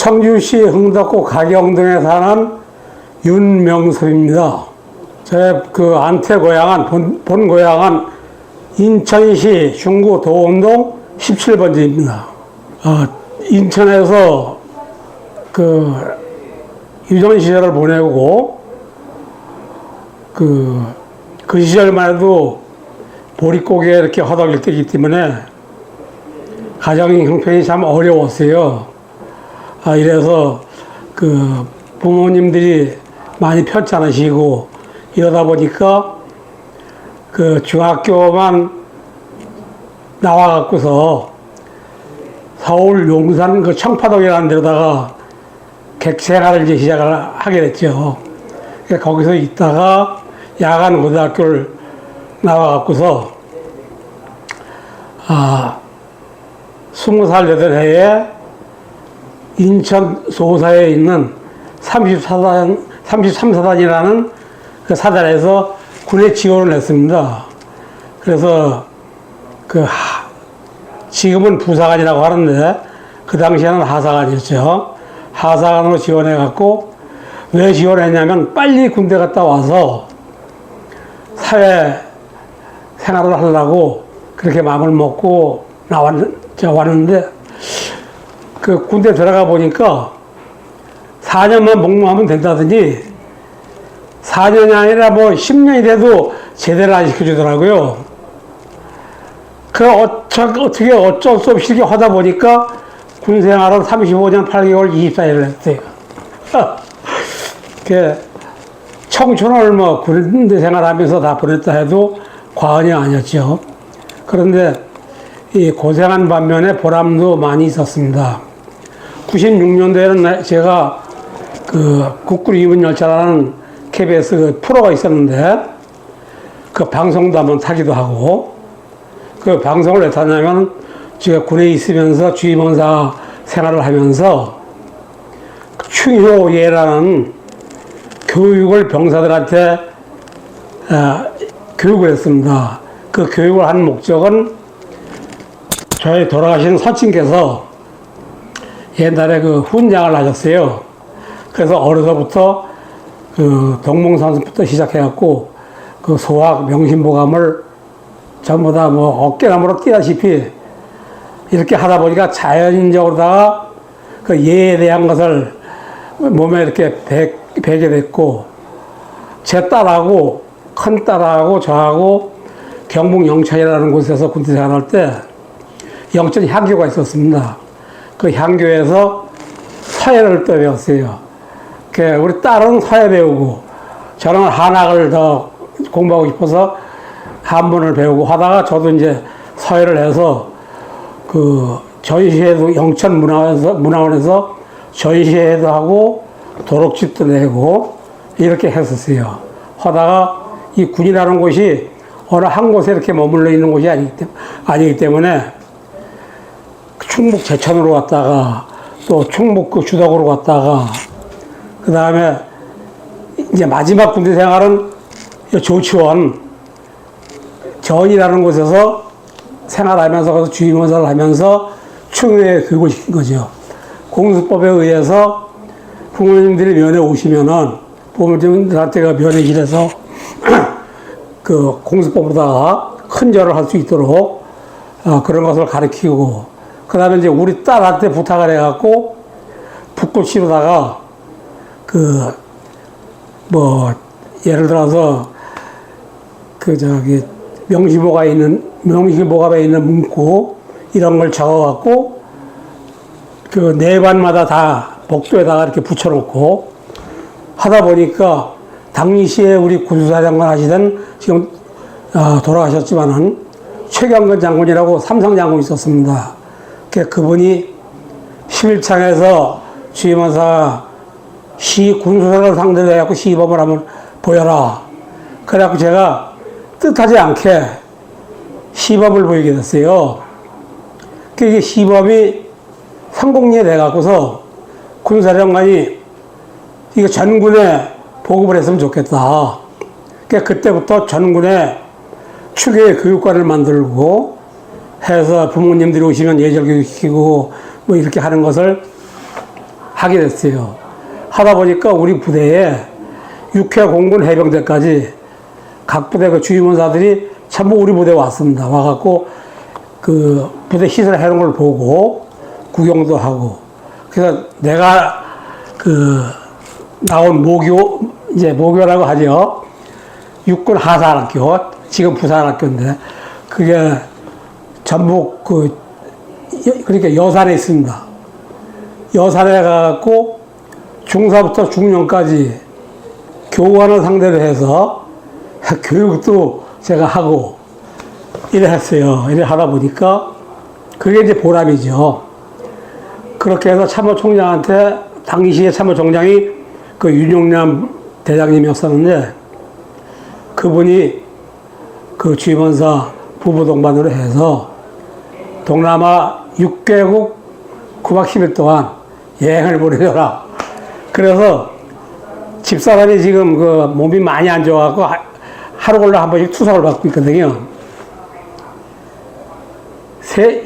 청주시 흥덕구 가경동에 사는 윤명섭입니다. 제 안태 고향은, 본 고향은 인천시 중구 도원동 17번지입니다. 인천에서 유년 시절을 보내고, 그 시절만 해도 보릿고개에 이렇게 허덕일 때이기 때문에 가정 형편이 참 어려웠어요. 이래서 부모님들이 많이 편찮으시고 이러다 보니까 중학교만 나와갖고서 서울 용산 청파동이라는 데로다가 객생활을 이제 시작을 하게 됐죠. 거기서 있다가 야간 고등학교를 나와갖고서 20살 되던 해에 인천 소사에 있는 33사단이라는 그 사단에서 군에 지원을 했습니다. 그래서 지금은 부사관이라고 하는데 그 당시에는 하사관이었죠. 하사관으로 지원해갖고 왜 지원했냐면 빨리 군대 갔다 와서 사회 생활을 하려고 그렇게 마음을 먹고 왔는데 군대 들어가 보니까 4년만 복무하면 된다더니 4년이 아니라 10년이 돼도 제대로 안 시켜주더라고요. 어떻게 어쩔 수 없이 이렇게 하다 보니까 군 생활은 35년 8개월 24일을 했어요. 청춘을 군대 생활하면서 다 보냈다 해도 과언이 아니었죠. 그런데 이 고생한 반면에 보람도 많이 있었습니다. 96년도에는 제가 국군 이문열차라는 KBS 프로가 있었는데 방송도 한번 타기도 하고 방송을 왜 탔냐면 제가 군에 있으면서 주임원사 생활을 하면서 충효예라는 교육을 병사들한테 교육을 했습니다. 그 교육을 한 목적은 저희 돌아가신 서친께서 옛날에 훈장을 하셨어요. 그래서 어려서부터 동몽산수부터 시작해갖고 소학, 명심보감을 전부 다 어깨나무로 뛰다시피 이렇게 하다 보니까 자연적으로다가 예에 대한 것을 몸에 이렇게 배게 됐고, 제 딸하고 큰 딸하고 저하고 경북 영천이라는 곳에서 군대 생활할 때 영천 향교가 있었습니다. 그 향교에서 서예를 또 배웠어요. 우리 딸은 서예 배우고 저는 한학을 더 공부하고 싶어서 한문을 배우고 하다가 저도 이제 서예를 해서 전시회도 영천 문화원에서 전시회도 하고 도록집도 내고 이렇게 했었어요. 하다가 이 군이라는 곳이 어느 한 곳에 이렇게 머물러 있는 곳이 아니기 때문에 충북 제천으로 갔다가 또 충북 주덕으로 갔다가 그 다음에 이제 마지막 군대 생활은 조치원 전이라는 곳에서 생활하면서 거기서 주임원사를 하면서 충효에 교육을 시킨 거죠. 공수법에 의해서 부모님들이 면회 오시면은 부모님들한테 면회실에서 공수법으로다가 큰 절을 할 수 있도록 그런 것을 가르치고, 그 다음에 이제 우리 딸한테 부탁을 해갖고 붓글씨로다가 예를 들어서 명시보감에 있는 문구 이런 걸 적어갖고 내반마다 다 복도에다가 이렇게 붙여놓고 하다 보니까 당시에 우리 군수사령관 하시던 지금 돌아가셨지만은 최경근 장군이라고 삼성 장군이 있었습니다. 그분이 11창에서 주임원사 군수사를 상대로 해갖고 시범을 한번 보여라. 그래갖고 제가 뜻하지 않게 시범을 보이게 됐어요. 이게 시범이 성공리에 돼갖고서 군사령관이 이거 전군에 보급을 했으면 좋겠다. 그때부터 전군에 추계 교육관을 만들고 해서 부모님들이 오시면 예절교육 시키고 이렇게 하는 것을 하게 됐어요. 하다 보니까 우리 부대에 육해 공군 해병대까지 각 부대 그 주임원사들이 전부 우리 부대에 왔습니다. 와갖고 그 부대 시설 해놓은 걸 보고 구경도 하고. 그래서 내가 그 나온 이제 모교라고 하죠. 육군 하산학교, 지금 부산학교인데, 그게 전북 그러니까 여산에 있습니다. 여산에 가갖고 중사부터 중령까지 교관을 상대로 해서 교육도 제가 하고 이래 했어요. 이래 하다 보니까 그게 이제 보람이죠. 그렇게 해서 참모총장한테, 당시에 참모총장이 그 윤용남 대장님이었었는데, 그분이 그 주임원사 부부 동반으로 해서 동남아 6개국 9박 10일 동안 여행을 보내줘라. 그래서 집사람이 지금 그 몸이 많이 안 좋아갖고 하루 걸러 한 번씩 투석을 받고 있거든요.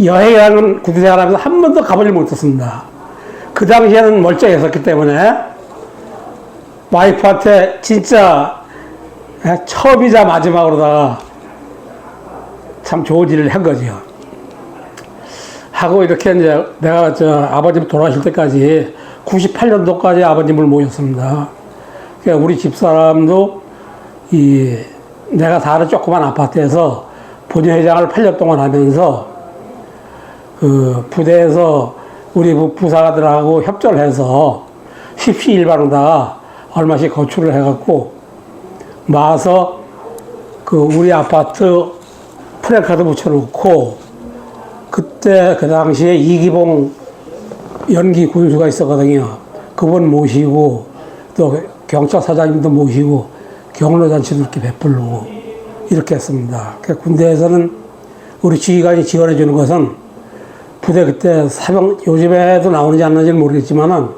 여행이라는 구두생활하면서 한 번도 가보질 못했습니다. 그 당시에는 멀쩡했었기 때문에 와이프한테 진짜 처음이자 마지막으로다가 참 좋은 일을 한 거죠. 하고 이렇게 이제 내가 아버님 돌아가실 때까지 98년도까지 아버님을 모셨습니다. 그러니까 우리 집사람도 내가 사는 조그만 아파트에서 본회장을 8년 동안 하면서 그 부대에서 우리 부사관들하고 협조를 해서 십시일반으로다가 얼마씩 거출을 해갖고 모아서 그 우리 아파트 프랜카드 붙여놓고, 그때 그 당시에 이기봉 연기 군수가 있었거든요. 그분 모시고 또 경찰서장님도 모시고 경로잔치도 이렇게 베풀고 이렇게 했습니다. 군대에서는 우리 지휘관이 지원해 주는 것은 부대 그때 사병, 요즘에도 나오는지 안 나오는지는 모르겠지만은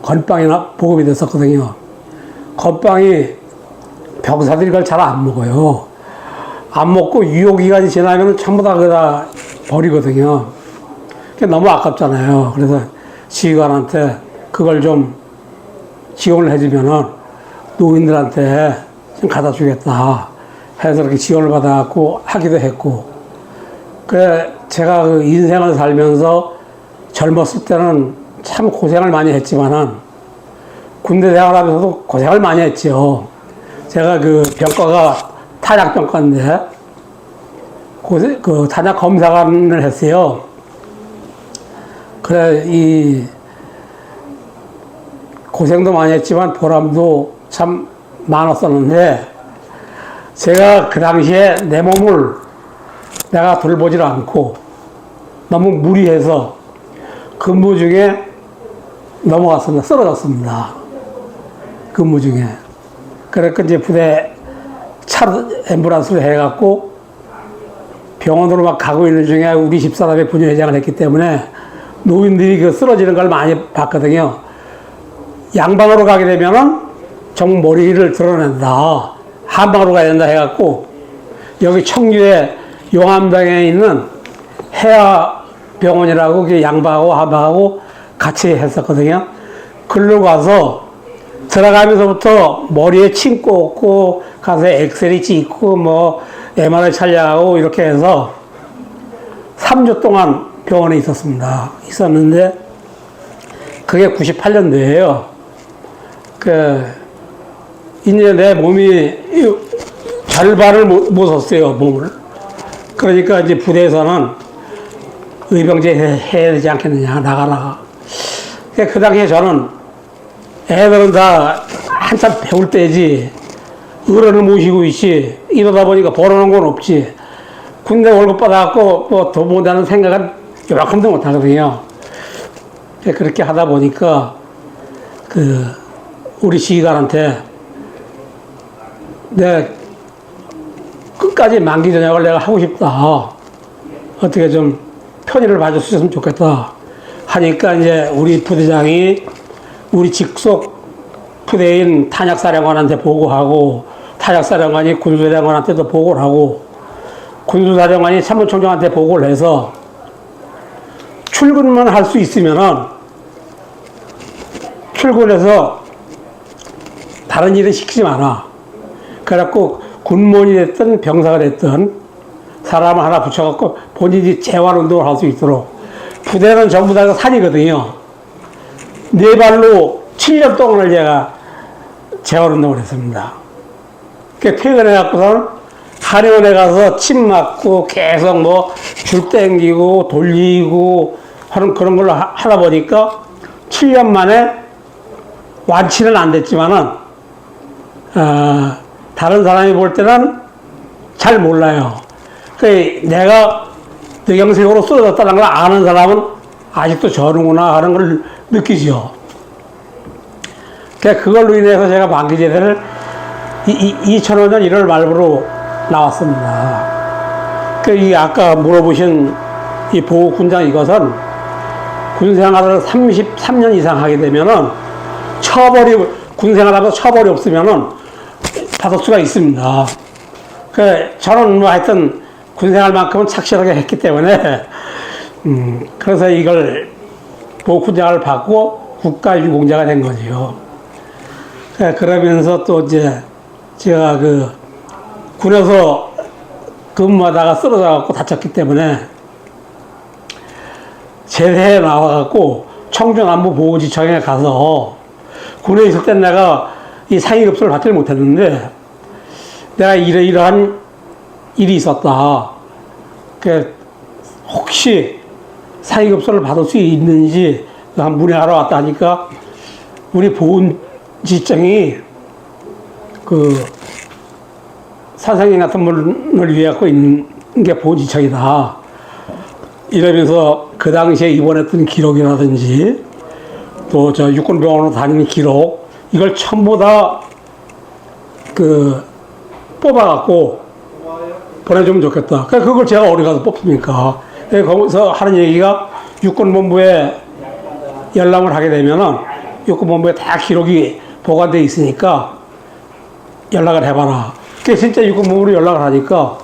건빵이나 보급이 됐었거든요. 건빵이 병사들이 그걸 잘 안 먹어요. 안 먹고 유효기간이 지나면 전부 다 그다 버리거든요. 그게 너무 아깝잖아요. 그래서 지휘관한테 그걸 좀 지원을 해주면은 노인들한테 좀 갖다 주겠다 해서 이렇게 지원을 받아갖고 하기도 했고. 그래, 제가 그 인생을 살면서 젊었을 때는 참 고생을 많이 했지만은 군대 생활하면서도 고생을 많이 했죠. 제가 그 병과가 탄약병과인데, 그 탄약 검사관을 했어요. 그래, 고생도 많이 했지만 보람도 참 많았었는데, 제가 그 당시에 내 몸을 내가 돌보질 않고 너무 무리해서 근무 중에 넘어갔습니다. 쓰러졌습니다. 근무 중에. 그래서 이제 부대 앰뷸런스를 해갖고 병원으로 막 가고 있는 중에 우리 집사람이 분유회장을 했기 때문에 노인들이 그 쓰러지는 걸 많이 봤거든요. 양방으로 가게 되면은 정 머리를 드러낸다. 한방으로 가야 된다 해갖고 여기 청주에 용암당에 있는 해아병원이라고 그 양방하고 한방하고 같이 했었거든요. 글로 가서 들어가면서부터 머리에 침 꽂고 가서 엑스레이 찍고 뭐 MRI 촬영하고 이렇게 해서 3주 동안 병원에 있었는데 그게 98년도예요. 이제 내 몸이 절반을 못 썼어요, 몸을. 그러니까 이제 부대에서는 의병제 해야 되지 않겠느냐, 나가라. 그 당시에 저는 애들은 다 한참 배울 때지, 어른을 모시고 있지, 이러다 보니까 벌어놓은 건 없지. 군대 월급 받아갖고 뭐 돈 번다는 생각은 요만큼도 못 하거든요. 그렇게 하다 보니까 우리 지휘관한테 내가 끝까지 만기 전역을 내가 하고 싶다. 어떻게 좀 편의를 봐줬으면 좋겠다. 하니까 이제 우리 부대장이 우리 직속 부대인 탄약사령관한테 보고하고, 탄약사령관이 군수사령관한테도 보고를 하고, 군수사령관이 참모총장한테 보고를 해서 출근만 할 수 있으면은 출근해서 다른 일은 시키지 마라. 그래갖고 군무원이 됐든 병사가 됐든 사람을 하나 붙여갖고 본인이 재활운동을 할 수 있도록. 부대는 전부 다 산이거든요. 네 발로 7년 동안을 제가 재활운동을 했습니다. 퇴근해갖고서는 한의원에 가서 침 맞고 계속 뭐 줄 땡기고 돌리고 하는 그런 걸로 하다 보니까 7년 만에 완치는 안 됐지만은, 다른 사람이 볼 때는 잘 몰라요. 내가 뇌경색으로 쓰러졌다는 걸 아는 사람은 아직도 저러구나 하는 걸 느끼죠. 그걸로 인해서 제가 만기제대를 2005년 1월 말부로 나왔습니다. 이 아까 물어보신 이 보호군장 이것은 군생활을 33년 이상 하게 되면은 군생활하고 처벌이 없으면은 받을 수가 있습니다. 저는 뭐 하여튼 군생활만큼은 착실하게 했기 때문에, 그래서 이걸 보호군장을 받고 국가유공자가 된 거죠. 그러면서 또 이제 제가 군에서 근무하다가 쓰러져갖고 다쳤기 때문에 제대에 나와갖고 청주남부보호지청에 가서 군에 있을 땐 내가 이 상위급수를 받지를 못했는데 내가 이러이러한 일이 있었다. 혹시 상위급수를 받을 수 있는지 한 문의하러 왔다 하니까 우리 보훈지청이 선생님 같은 분을 위해 갖고 있는 게 보훈지청이다. 이러면서 그 당시에 입원했던 기록이라든지 또 저 육군병원으로 다니는 기록 이걸 전부 다 뽑아갖고 보내주면 좋겠다. 그걸 제가 어디 가서 뽑습니까? 거기서 하는 얘기가 육군본부에 연락을 하게 되면은 육군본부에 다 기록이 보관되어 있으니까 연락을 해봐라. 진짜 육군본부로 연락을 하니까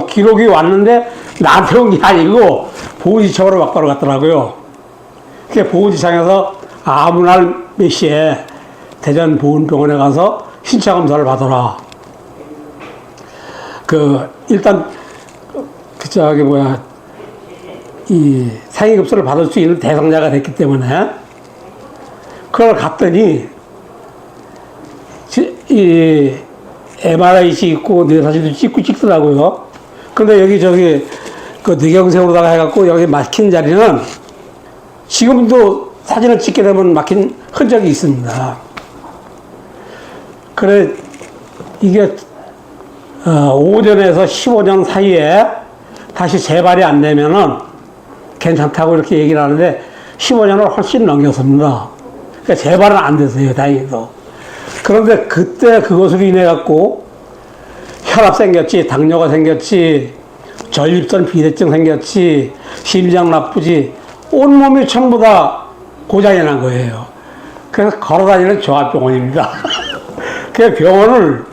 기록이 왔는데 나한테 온 게 아니고 보훈지청으로 막 걸어갔더라고요. 보훈지청에서 아무 날 몇 시에 대전 보훈병원에 가서 신체검사를 받아라. 일단 이 상위급수를 받을 수 있는 대상자가 됐기 때문에 그걸 갔더니 이 MRIC 있고 뇌사진도 찍더라고요. 그런데 여기 뇌경색으로다가 해갖고 여기 막힌 자리는 지금도 사진을 찍게 되면 막힌 흔적이 있습니다. 그래 이게 5년에서 15년 사이에 다시 재발이 안 되면은 괜찮다고 이렇게 얘기를 하는데 15년을 훨씬 넘겼습니다. 그러니까 재발은 안 됐어요, 다행히도. 그런데 그때 그것으로 인해 갖고 혈압 생겼지, 당뇨가 생겼지, 전립선 비대증 생겼지, 심장 나쁘지, 온몸이 전부 다 고장이 난 거예요. 그래서 걸어다니는 종합병원입니다. 그 병원을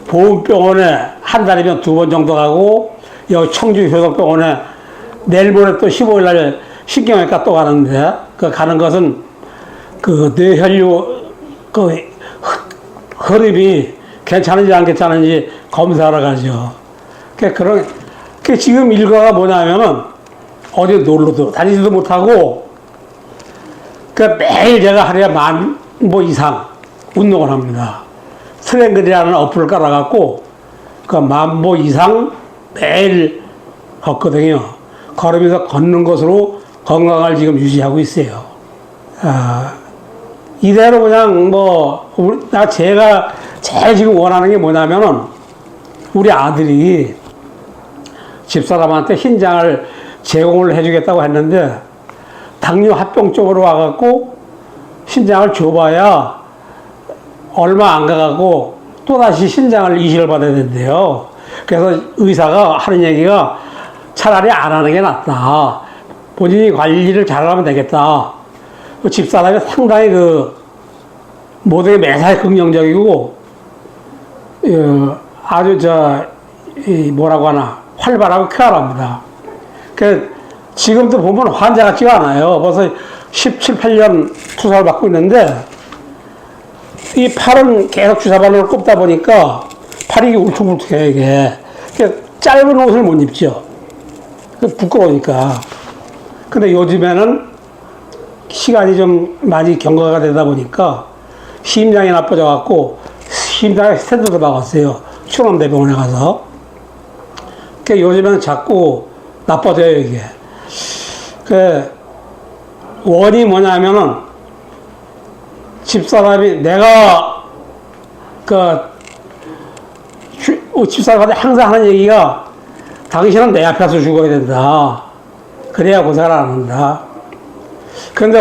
보훈병원에 한 달이면 2번 정도 가고, 여기 청주효석병원에 내일 모레 또 15일 날 신경외과 또 가는데, 가는 것은 뇌혈류 흐름이 괜찮은지 안 괜찮은지 검사하러 가죠. 지금 일과가 뭐냐면은 어디 놀러도 다니지도 못하고, 매일 제가 하루에 10,000보 이상 운동을 합니다. 트랭글이라는 어플을 깔아갖고 10,000보 이상 매일 걷거든요. 걸으면서 걷는 것으로 건강을 지금 유지하고 있어요. 이대로 그냥 제가 제일 지금 원하는 게 뭐냐면은 우리 아들이 집사람한테 흰장을 제공을 해주겠다고 했는데 당뇨 합병 쪽으로 와갖고 흰장을 줘봐야 얼마 안 가갖고 또다시 흰장을 이식을 받아야 된대요. 그래서 의사가 하는 얘기가 차라리 안 하는 게 낫다. 본인이 관리를 잘하면 되겠다. 집사람이 상당히 모든 게 매사에 긍정적이고, 아주 뭐라고 하나, 활발하고 쾌활합니다. 지금도 보면 환자 같지가 않아요. 벌써 17, 8년 주사를 받고 있는데, 이 팔은 계속 주사바늘을 꼽다 보니까 팔이 울퉁불퉁해, 이게. 짧은 옷을 못 입죠. 부끄러우니까. 근데 요즘에는 시간이 좀 많이 경과가 되다 보니까 심장이 나빠져갖고 심장에 스탠드를 박았어요. 충남대병원에 가서. 요즘에는 자꾸 나빠져요, 이게. 원인이 뭐냐면은 집사람이 내가 집사람한테 항상 하는 얘기가 당신은 내 앞에서 죽어야 된다. 그래야 고생을 안 한다. 그런데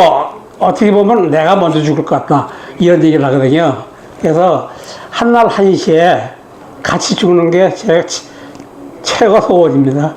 어떻게 보면 내가 먼저 죽을 것 같다. 이런 얘기를 하거든요. 그래서 한날 한시에 같이 죽는 게 제 최고 소원입니다.